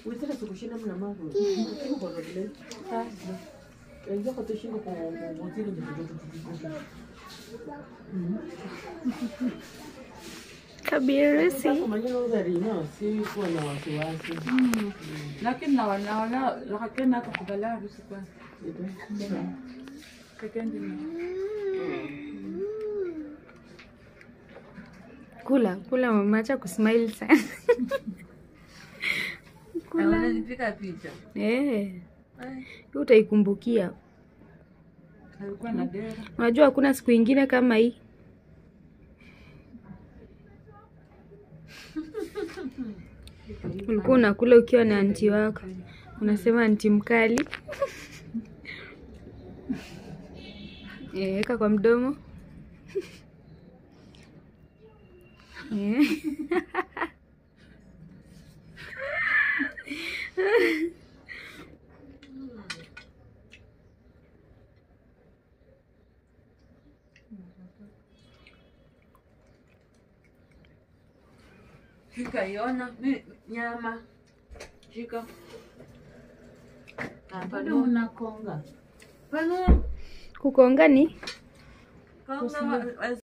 Witera sukushina mna mavu. Kwa vile. Ndio kwa tushingo kwa motili ndio. Kabirisi. Kama maneno gari no, si kwa na wasiwasi. Lakini naona lakini nakakubala harusi kwa. Kekendi ni. Kula mama, acha kusmile sana. Kula nipika picha. Utaikumbukia. Alikuwa na dera. Unajua hakuna siku nyingine kama hii. Ulikuwa unakula ukiwa na aunti wako. Unasema aunti mkali. Weka kwa mdomo. Shika iona nyama. Shika. Bado unakonga. Pano Kukonga ni? konga